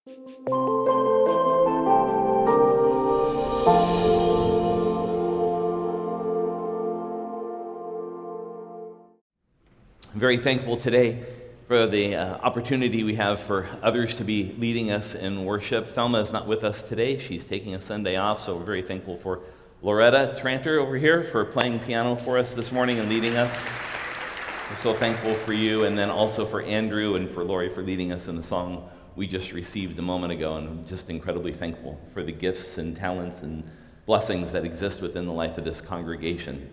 I'm very thankful today for the opportunity we have for others to be leading us in worship. Thelma is not with us today. She's taking a Sunday off, so we're very thankful for Loretta Tranter over here for playing piano for us this morning and leading us. We're so thankful for you, and then also for Andrew and for Lori for leading us in the song we just received a moment ago, and I'm just incredibly thankful for the gifts and talents and blessings that exist within the life of this congregation.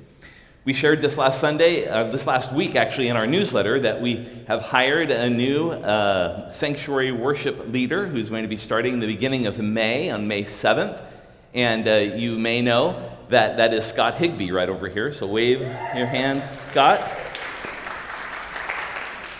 We shared this last week actually in our newsletter that we have hired a new sanctuary worship leader who's going to be starting the beginning of May, on May 7th. And you may know that is Scott Higby right over here. So wave your hand, Scott.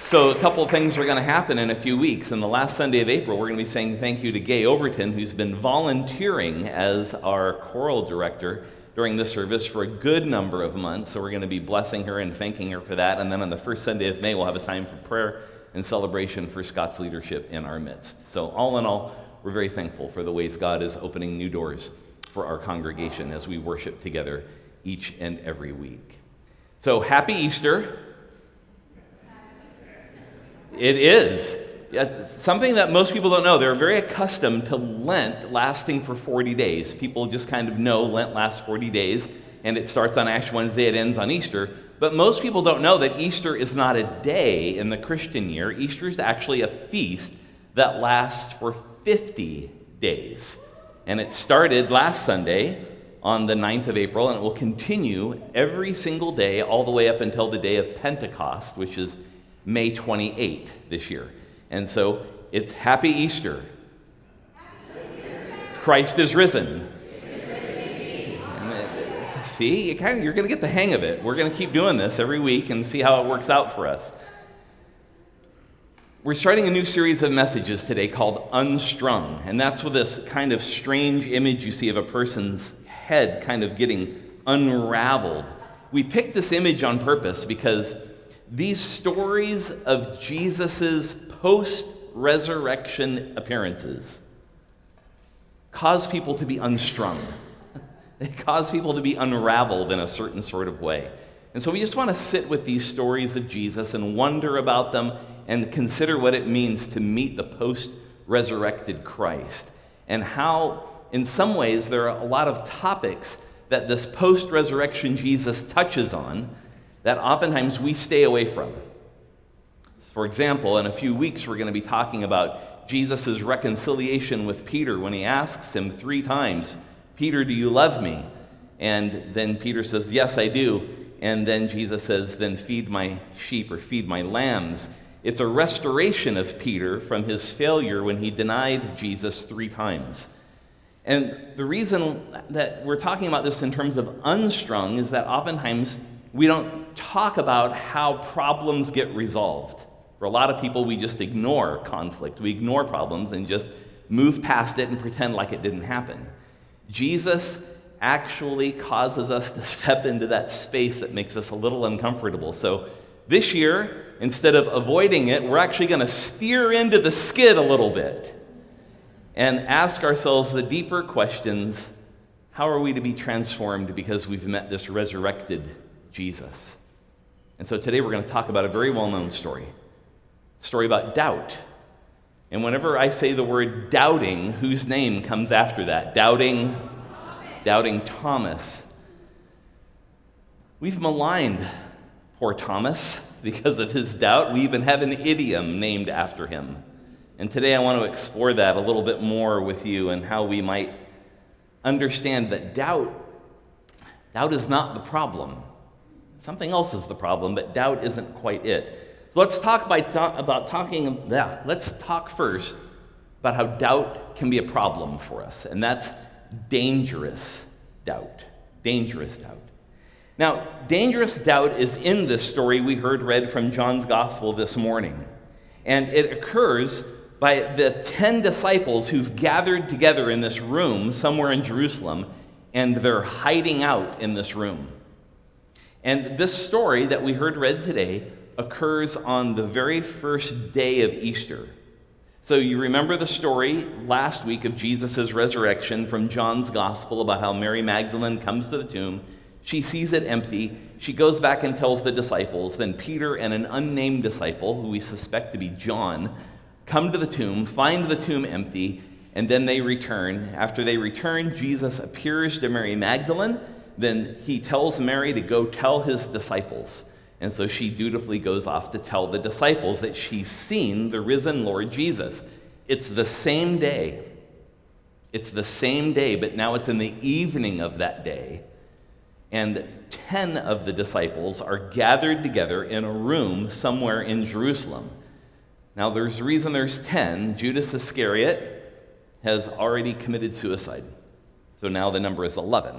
So a couple of things are going to happen in a few weeks. And the last Sunday of April, we're going to be saying thank you to Gay Overton, who's been volunteering as our choral director during this service for a good number of months. So we're going to be blessing her and thanking her for that. And then on the first Sunday of May, we'll have a time for prayer and celebration for Scott's leadership in our midst. So all in all, we're very thankful for the ways God is opening new doors for our congregation as we worship together each and every week. So happy Easter. It is. It's something that most people don't know. They're very accustomed to Lent lasting for 40 days. People just kind of know Lent lasts 40 days, and it starts on Ash Wednesday, it ends on Easter. But most people don't know that Easter is not a day in the Christian year. Easter is actually a feast that lasts for 50 days. And it started last Sunday on the 9th of April, and it will continue every single day all the way up until the day of Pentecost, which is May 28th this year. And so it's Happy Easter. Christ is risen. See, you're going to get the hang of it. We're going to keep doing this every week and see how it works out for us. We're starting a new series of messages today called Unstrung, and that's with this kind of strange image you see of a person's head kind of getting unraveled. We picked this image on purpose because these stories of Jesus's post-resurrection appearances cause people to be unstrung. They cause people to be unraveled in a certain sort of way. And so we just want to sit with these stories of Jesus and wonder about them and consider what it means to meet the post-resurrected Christ, and how, in some ways, there are a lot of topics that this post-resurrection Jesus touches on that oftentimes we stay away from. For example, in a few weeks, we're going to be talking about Jesus' reconciliation with Peter when he asks him 3 times, "Peter, do you love me?" And then Peter says, "Yes, I do." And then Jesus says, "Then feed my sheep," or "feed my lambs." It's a restoration of Peter from his failure when he denied Jesus 3 times. And the reason that we're talking about this in terms of unstrung is that oftentimes we don't talk about how problems get resolved. For a lot of people, we just ignore conflict. We ignore problems and just move past it and pretend like it didn't happen. Jesus actually causes us to step into that space that makes us a little uncomfortable. So this year, instead of avoiding it, we're actually going to steer into the skid a little bit and ask ourselves the deeper questions. How are we to be transformed because we've met this resurrected Jesus? And so today we're going to talk about a very well-known story about doubt. And whenever I say the word doubting, whose name comes after that? Doubting Thomas. We've maligned poor Thomas because of his doubt. We even have an idiom named after him. And today I want to explore that a little bit more with you and how we might understand that doubt is not the problem. Something else is the problem, but doubt isn't quite it. So let's talk Let's talk first about how doubt can be a problem for us, and that's dangerous doubt. Dangerous doubt. Now, dangerous doubt is in this story we heard read from John's Gospel this morning, and it occurs by the 10 disciples who've gathered together in this room somewhere in Jerusalem, and they're hiding out in this room. And this story that we heard read today occurs on the very first day of Easter. So you remember the story last week of Jesus' resurrection from John's Gospel about how Mary Magdalene comes to the tomb. She sees it empty. She goes back and tells the disciples. Then Peter and an unnamed disciple, who we suspect to be John, come to the tomb, find the tomb empty, and then they return. After they return, Jesus appears to Mary Magdalene. Then he tells Mary to go tell his disciples. And so she dutifully goes off to tell the disciples that she's seen the risen Lord Jesus. It's the same day. It's the same day, but now it's in the evening of that day. And 10 of the disciples are gathered together in a room somewhere in Jerusalem. Now, there's a reason there's 10. Judas Iscariot has already committed suicide. So now the number is 11.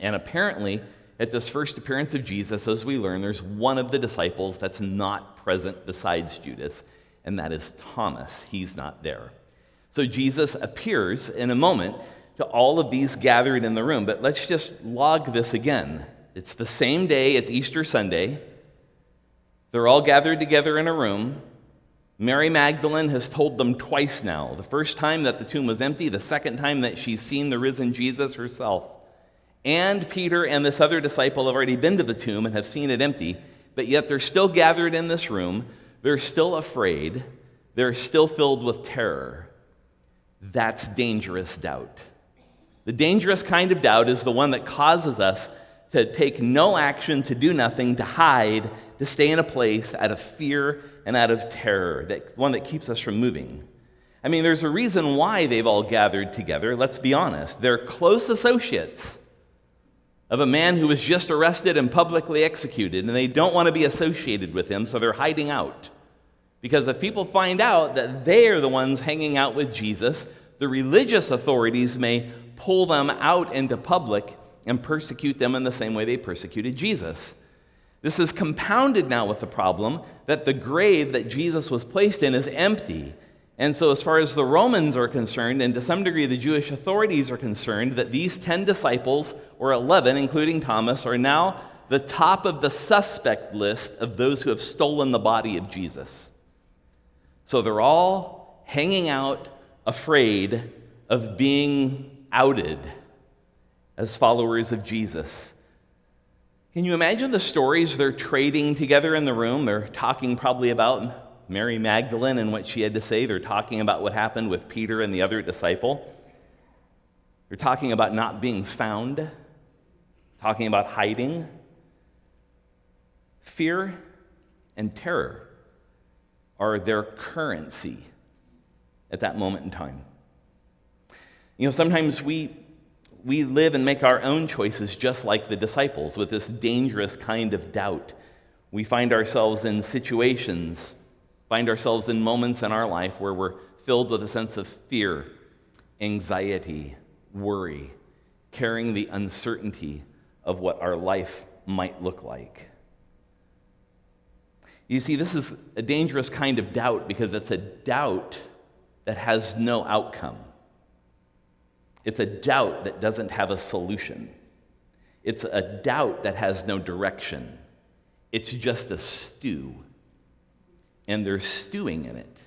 And apparently, at this first appearance of Jesus, as we learn, there's one of the disciples that's not present besides Judas, and that is Thomas. He's not there. So Jesus appears in a moment to all of these gathered in the room. But let's just log this again. It's the same day, it's Easter Sunday. They're all gathered together in a room. Mary Magdalene has told them twice now. The first time that the tomb was empty, the second time that she's seen the risen Jesus herself. And Peter and this other disciple have already been to the tomb and have seen it empty, but yet they're still gathered in this room. They're still afraid. They're still filled with terror. That's dangerous doubt. The dangerous kind of doubt is the one that causes us to take no action, to do nothing, to hide, to stay in a place out of fear and out of terror, that one that keeps us from moving. I mean, there's a reason why they've all gathered together. Let's be honest. They're close associates of a man who was just arrested and publicly executed, and they don't want to be associated with him, so they're hiding out. Because if people find out that they are the ones hanging out with Jesus, the religious authorities may pull them out into public and persecute them in the same way they persecuted Jesus. This is compounded now with the problem that the grave that Jesus was placed in is empty. And so as far as the Romans are concerned, and to some degree the Jewish authorities are concerned, that these 10 disciples, or 11, including Thomas, are now the top of the suspect list of those who have stolen the body of Jesus. So they're all hanging out, afraid of being outed as followers of Jesus. Can you imagine the stories they're trading together in the room? They're talking probably about Mary Magdalene and what she had to say. They're talking about what happened with Peter and the other disciple. They're talking about not being found, talking about hiding. Fear and terror are their currency at that moment in time. You know, sometimes we live and make our own choices just like the disciples with this dangerous kind of doubt. We find ourselves in situations, find ourselves in moments in our life where we're filled with a sense of fear, anxiety, worry, carrying the uncertainty of what our life might look like. You see, this is a dangerous kind of doubt because it's a doubt that has no outcome. It's a doubt that doesn't have a solution. It's a doubt that has no direction. It's just a stew. And they're stewing in it.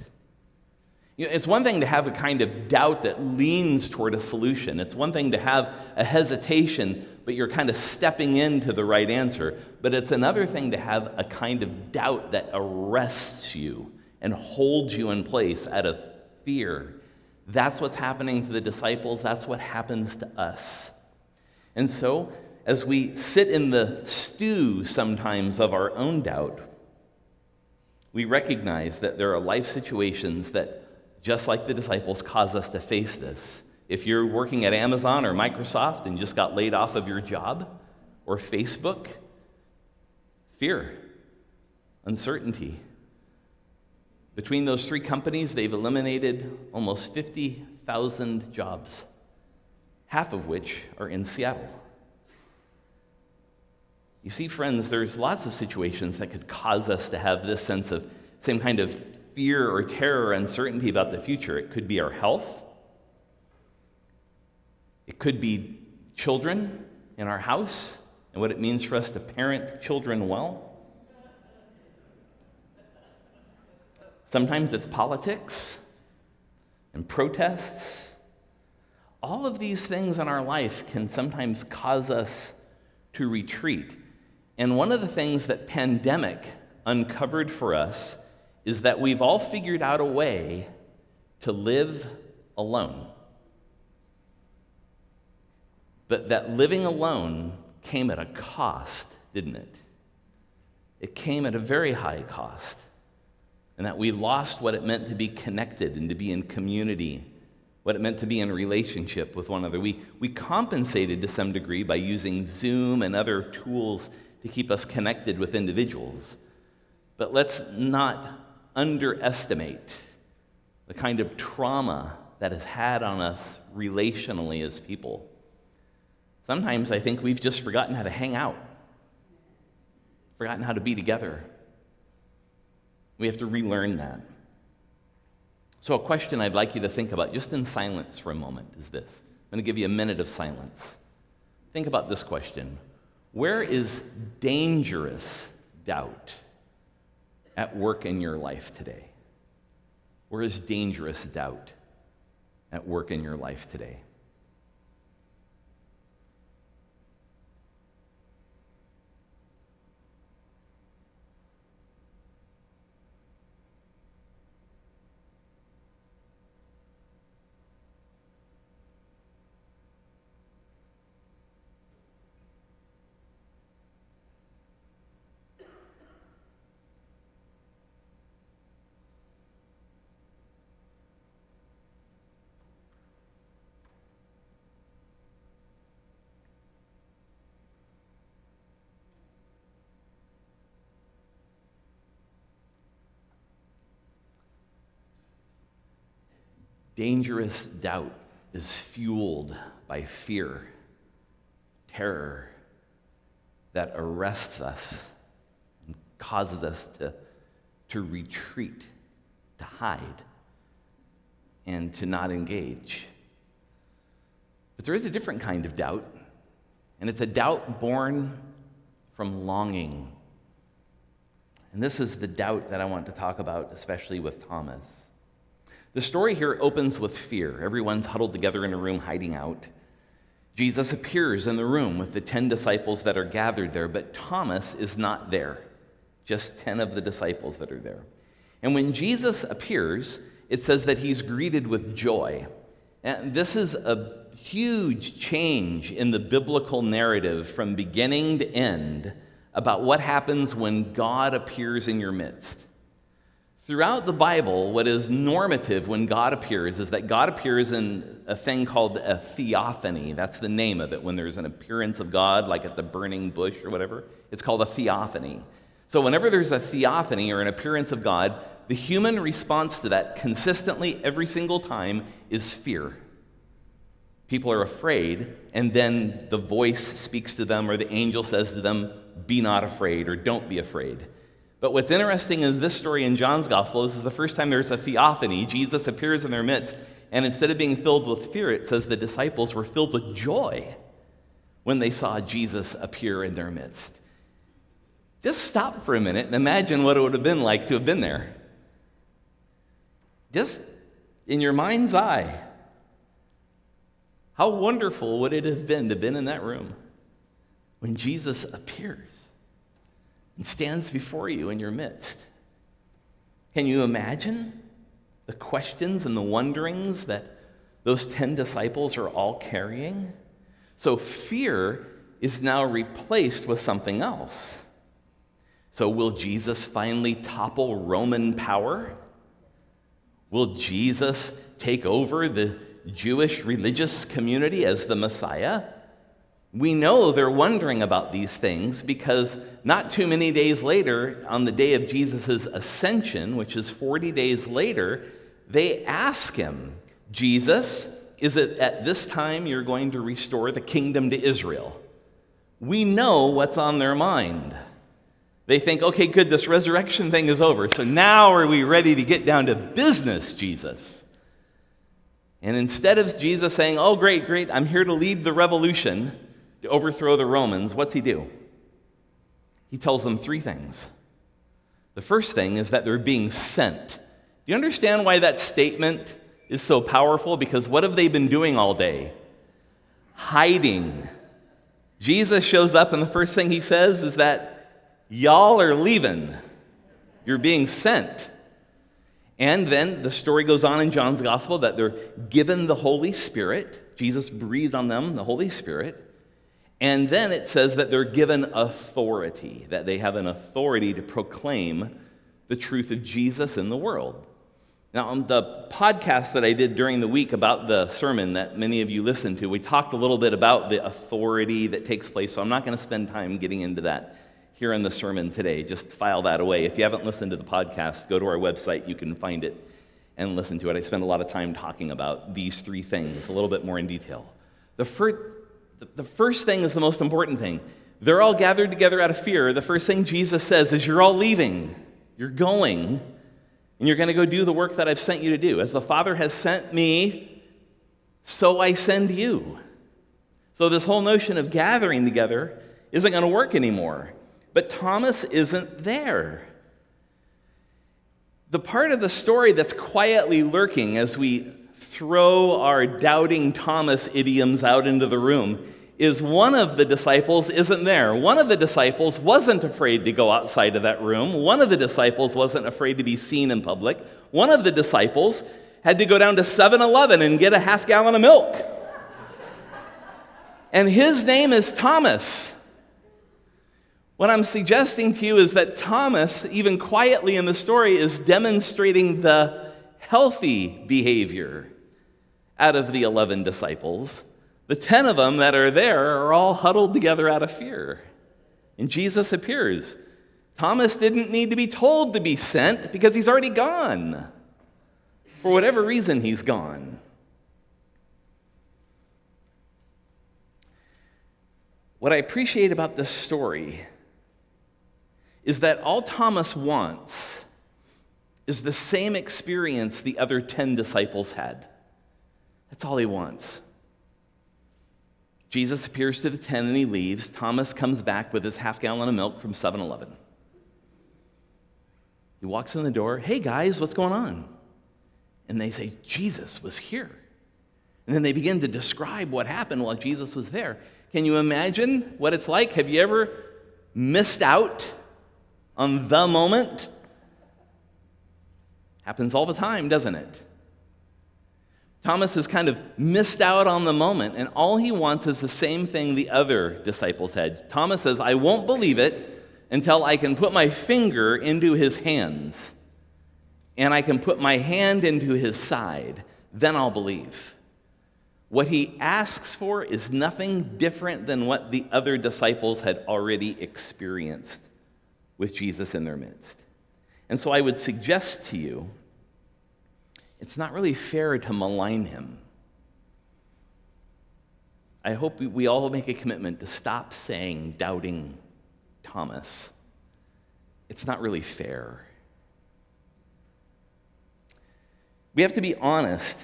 You know, it's one thing to have a kind of doubt that leans toward a solution. It's one thing to have a hesitation, but you're kind of stepping into the right answer. But it's another thing to have a kind of doubt that arrests you and holds you in place out of fear. That's what's happening to the disciples. That's what happens to us. And so, as we sit in the stew sometimes of our own doubt, we recognize that there are life situations that, just like the disciples, cause us to face this. If you're working at Amazon or Microsoft and just got laid off of your job, or Facebook, fear, uncertainty. Between those three companies, they've eliminated almost 50,000 jobs, half of which are in Seattle. You see, friends, there's lots of situations that could cause us to have this sense of same kind of fear or terror or uncertainty about the future. It could be our health. It could be children in our house and what it means for us to parent children well. Sometimes it's politics. and protests. All of these things in our life can sometimes cause us to retreat. And one of the things that pandemic uncovered for us is that we've all figured out a way to live alone. But that living alone came at a cost, didn't it? It came at a very high cost. And that we lost what it meant to be connected and to be in community, what it meant to be in relationship with one another. We compensated to some degree by using Zoom and other tools to keep us connected with individuals. But let's not underestimate the kind of trauma that has had on us relationally as people. Sometimes I think we've just forgotten how to hang out, forgotten how to be together. We have to relearn that. So a question I'd like you to think about, just in silence for a moment, is this. I'm going to give you a minute of silence. Think about this question. Where is dangerous doubt at work in your life today? Where is dangerous doubt at work in your life today? Dangerous doubt is fueled by fear, terror that arrests us and causes us to retreat, to hide, and to not engage. But there is a different kind of doubt, and it's a doubt born from longing. And this is the doubt that I want to talk about, especially with Thomas. The story here opens with fear. Everyone's huddled together in a room hiding out. Jesus appears in the room with the 10 disciples that are gathered there, but Thomas is not there, just 10 of the disciples that are there. And when Jesus appears, it says that he's greeted with joy. And this is a huge change in the biblical narrative from beginning to end about what happens when God appears in your midst. Throughout the Bible, what is normative when God appears is that God appears in a thing called a theophany. That's the name of it, when there's an appearance of God, like at the burning bush or whatever. It's called a theophany. So whenever there's a theophany or an appearance of God, the human response to that consistently every single time is fear. People are afraid, and then the voice speaks to them, or the angel says to them, "Be not afraid," or "Don't be afraid." But what's interesting is this story in John's gospel. This is the first time there's a theophany. Jesus appears in their midst, and instead of being filled with fear, it says the disciples were filled with joy when they saw Jesus appear in their midst. Just stop for a minute and imagine what it would have been like to have been there. Just in your mind's eye, how wonderful would it have been to have been in that room when Jesus appears and stands before you in your midst? Can you imagine the questions and the wonderings that those 10 disciples are all carrying? So fear is now replaced with something else. So will Jesus finally topple Roman power? Will Jesus take over the Jewish religious community as the Messiah? We know they're wondering about these things because not too many days later, on the day of Jesus' ascension, which is 40 days later, they ask him, "Jesus, is it at this time you're going to restore the kingdom to Israel?" We know what's on their mind. They think, okay, good, this resurrection thing is over, so now are we ready to get down to business, Jesus? And instead of Jesus saying, "Oh, great, I'm here to lead the revolution, to overthrow the Romans," what's he do? He tells them 3 things. The first thing is that they're being sent. Do you understand why that statement is so powerful because what have they been doing all day? Hiding. Jesus shows up, and the first thing he says is that y'all are leaving. You're being sent. And then the story goes on in John's gospel that they're given the Holy Spirit. Jesus breathed on them, the Holy Spirit. And then it says that they're given authority, that they have an authority to proclaim the truth of Jesus in the world. Now, on the podcast that I did during the week about the sermon that many of you listened to, we talked a little bit about the authority that takes place, so I'm not going to spend time getting into that here in the sermon today. Just file that away. If you haven't listened to the podcast, go to our website. You can find it and listen to it. I spent a lot of time talking about these three things a little bit more in detail. The first thing is the most important thing. They're all gathered together out of fear. The first thing Jesus says is, you're all leaving. You're going. And you're going to go do the work that I've sent you to do. As the Father has sent me, so I send you. So this whole notion of gathering together isn't going to work anymore. But Thomas isn't there. The part of the story that's quietly lurking as we throw our doubting Thomas idioms out into the room is one of the disciples isn't there. One of the disciples wasn't afraid to go outside of that room. One of the disciples wasn't afraid to be seen in public. One of the disciples had to go down to 7-Eleven and get a half-gallon of milk. And his name is Thomas. What I'm suggesting to you is that Thomas, even quietly in the story, is demonstrating the healthy behavior out of the 11 disciples. The 10 of them that are there are all huddled together out of fear. And Jesus appears. Thomas didn't need to be told to be sent because he's already gone. For whatever reason, he's gone. What I appreciate about this story is that all Thomas wants is the same experience the other 10 disciples had. That's all he wants. Jesus appears to the 10 and he leaves. Thomas comes back with his half-gallon of milk from 7-Eleven. He walks in the door. Hey guys, what's going on? And they say, Jesus was here. And then they begin to describe what happened while Jesus was there. Can you imagine what it's like? Have you ever missed out on the moment? Happens all the time, doesn't it? Thomas has kind of missed out on the moment, and all he wants is the same thing the other disciples had. Thomas says, I won't believe it until I can put my finger into his hands, and I can put my hand into his side. Then I'll believe. What he asks for is nothing different than what the other disciples had already experienced with Jesus in their midst. And so I would suggest to you, it's not really fair to malign him. I hope we all make a commitment to stop saying doubting Thomas. It's not really fair. We have to be honest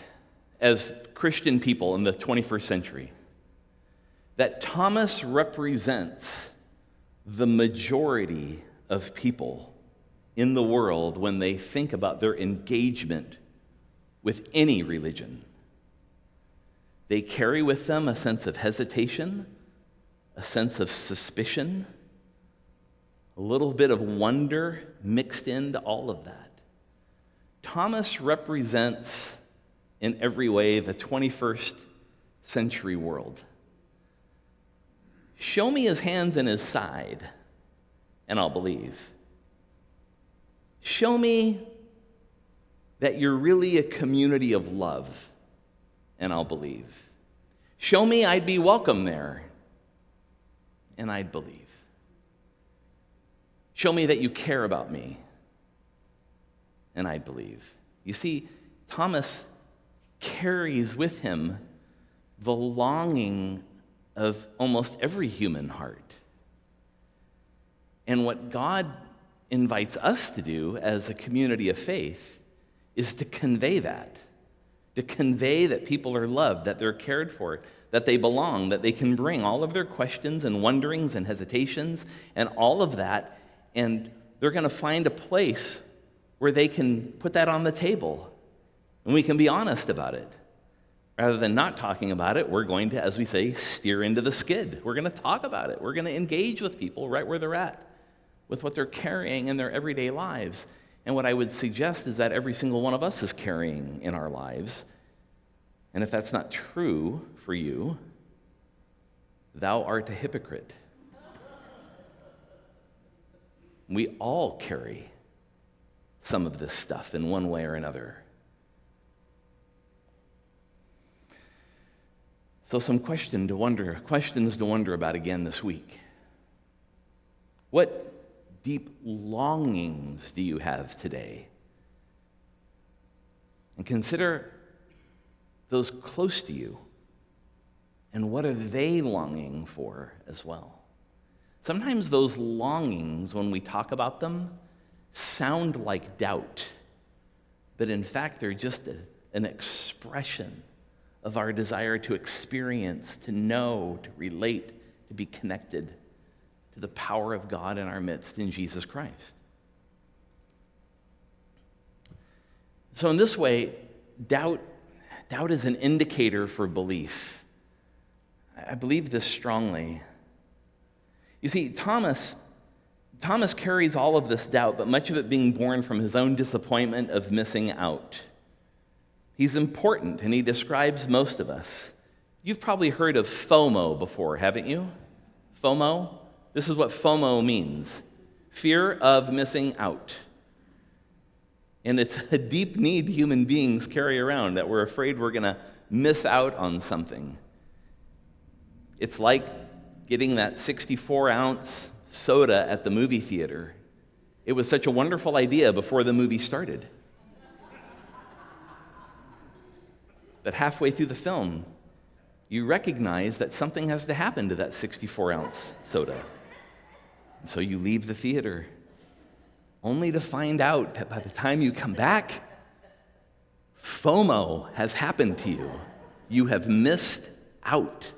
as Christian people in the 21st century that Thomas represents the majority of people in the world when they think about their engagement with any religion. They carry with them a sense of hesitation, a sense of suspicion, a little bit of wonder mixed into all of that. Thomas represents, in every way, the 21st century world. Show me his hands and his side, and I'll believe. Show me that you're really a community of love, and I'll believe. Show me I'd be welcome there, and I'd believe. Show me that you care about me, and I'd believe. You see, Thomas carries with him the longing of almost every human heart. And what God invites us to do as a community of faith is to convey that people are loved, that they're cared for, that they belong, that they can bring all of their questions and wonderings and hesitations and all of that, and they're going to find a place where they can put that on the table, And we can be honest about it. Rather than not talking about it, we're going to, as we say, steer into the skid. We're going to talk about it. We're going to engage with people right where they're at, with what they're carrying in their everyday lives. And what I would suggest is that every single one of us is carrying in our lives. And if that's not true for you, thou art a hypocrite. We all carry some of this stuff in one way or another. So some questions to wonder about again this week. What deep longings do you have today? And consider those close to you. And what are they longing for as well? Sometimes those longings, when we talk about them, sound like doubt. But in fact, they're just an expression of our desire to experience, to know, to relate, to be connected to the power of God in our midst in Jesus Christ. So in this way, doubt is an indicator for belief. I believe this strongly. You see, Thomas carries all of this doubt, but much of it being born from his own disappointment of missing out. He's important, and he describes most of us. You've probably heard of FOMO before, haven't you? FOMO? This is what FOMO means. Fear of missing out. And it's a deep need human beings carry around, that we're afraid we're going to miss out on something. It's like getting that 64-ounce soda at the movie theater. It was such a wonderful idea before the movie started. But halfway through the film, you recognize that something has to happen to that 64-ounce soda. And so you leave the theater, only to find out that by the time you come back, FOMO has happened to you. You have missed out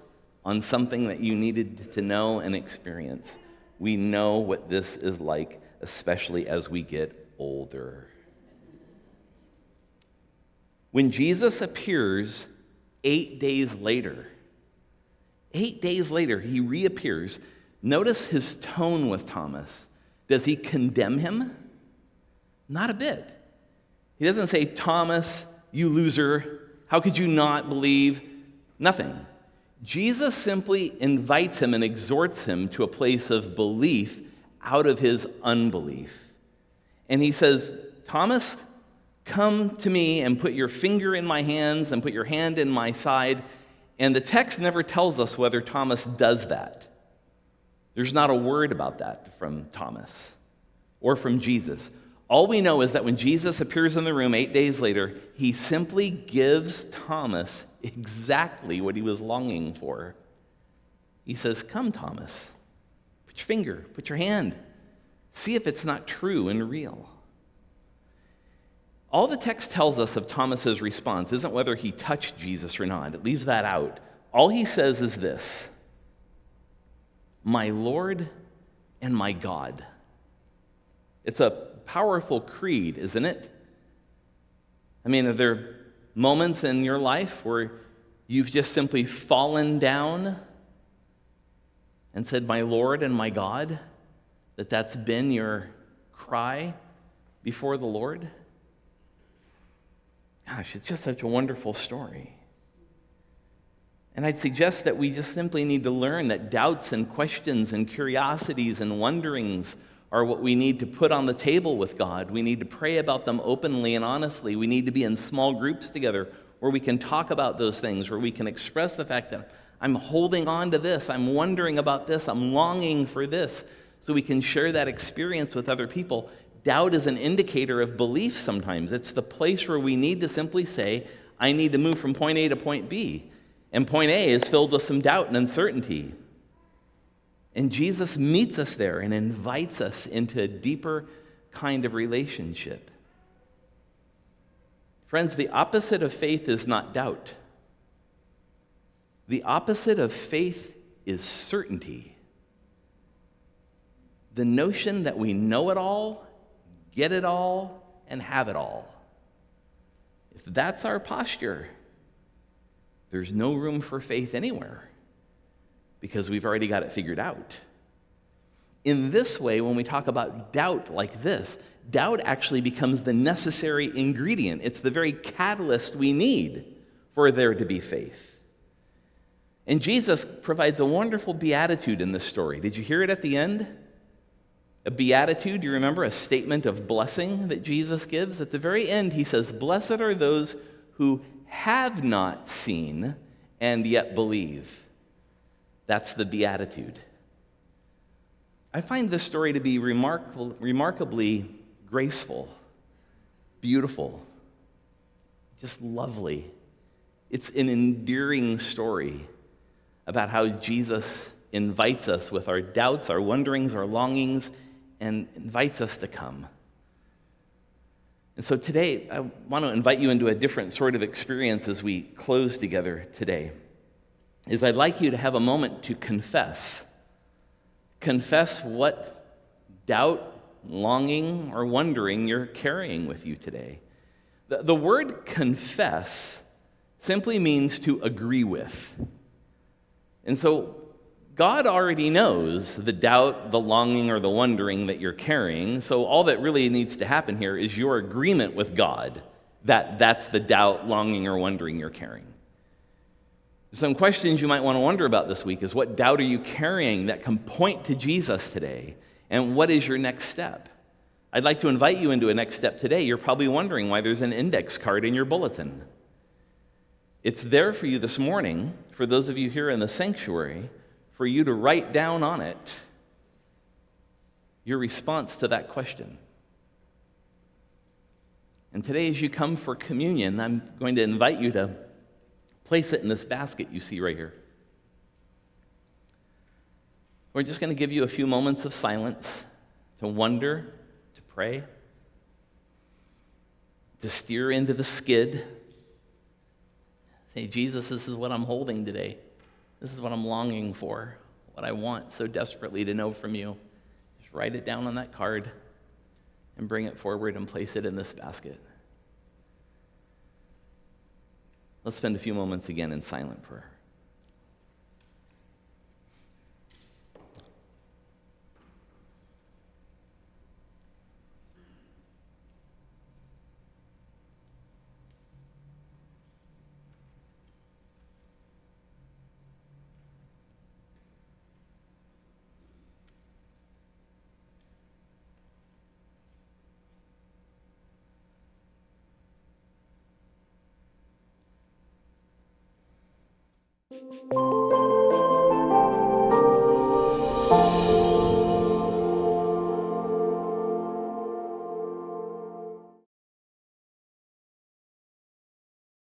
on something that you needed to know and experience. We know what this is like, especially as we get older. When Jesus appears 8 days later, he reappears. Notice his tone with Thomas. Does he condemn him? Not a bit. He doesn't say, Thomas, you loser, how could you not believe? Nothing. Jesus simply invites him and exhorts him to a place of belief out of his unbelief. And he says, Thomas, come to me and put your finger in my hands and put your hand in my side. And the text never tells us whether Thomas does that. There's not a word about that from Thomas or from Jesus. All we know is that when Jesus appears in the room 8 days later, he simply gives Thomas exactly what he was longing for. He says, come, Thomas, put your finger, put your hand. See if it's not true and real. All the text tells us of Thomas's response isn't whether he touched Jesus or not. It leaves that out. All he says is this, my Lord and my God. It's a powerful creed, isn't it? I mean, are there moments in your life where you've just simply fallen down and said, my Lord and my God, that's been your cry before the Lord? Gosh, it's just such a wonderful story. And I'd suggest that we just simply need to learn that doubts and questions and curiosities and wonderings are what we need to put on the table with God. We need to pray about them openly and honestly. We need to be in small groups together where we can talk about those things, where we can express the fact that I'm holding on to this, I'm wondering about this, I'm longing for this, so we can share that experience with other people. Doubt is an indicator of belief sometimes. It's the place where we need to simply say, I need to move from point A to point B. And point A is filled with some doubt and uncertainty. And Jesus meets us there and invites us into a deeper kind of relationship. Friends, the opposite of faith is not doubt. The opposite of faith is certainty. The notion that we know it all, get it all, and have it all. If that's our posture, there's no room for faith anywhere because we've already got it figured out. In this way, when we talk about doubt like this, doubt actually becomes the necessary ingredient. It's the very catalyst we need for there to be faith. And Jesus provides a wonderful beatitude in this story. Did you hear it at the end? A beatitude, do you remember? A statement of blessing that Jesus gives. At the very end, he says, "Blessed are those who have not seen and yet believe." That's the beatitude. I find this story to be remarkably graceful, beautiful, just lovely. It's an endearing story about how Jesus invites us with our doubts, our wonderings, our longings, and invites us to come. And so today, I want to invite you into a different sort of experience as we close together today. I'd like you to have a moment to confess. Confess what doubt, longing, or wondering you're carrying with you today. The word confess simply means to agree with. And so God already knows the doubt, the longing, or the wondering that you're carrying. So all that really needs to happen here is your agreement with God that that's the doubt, longing, or wondering you're carrying. Some questions you might want to wonder about this week is, what doubt are you carrying that can point to Jesus today? And what is your next step? I'd like to invite you into a next step today. You're probably wondering why there's an index card in your bulletin. It's there for you this morning, for those of you here in the sanctuary, for you to write down on it your response to that question. And today, as you come for communion, I'm going to invite you to place it in this basket you see right here. We're just going to give you a few moments of silence to wonder, to pray, to steer into the skid. Say, Jesus, this is what I'm holding today. This is what I'm longing for, what I want so desperately to know from you. Just write it down on that card and bring it forward and place it in this basket. Let's spend a few moments again in silent prayer.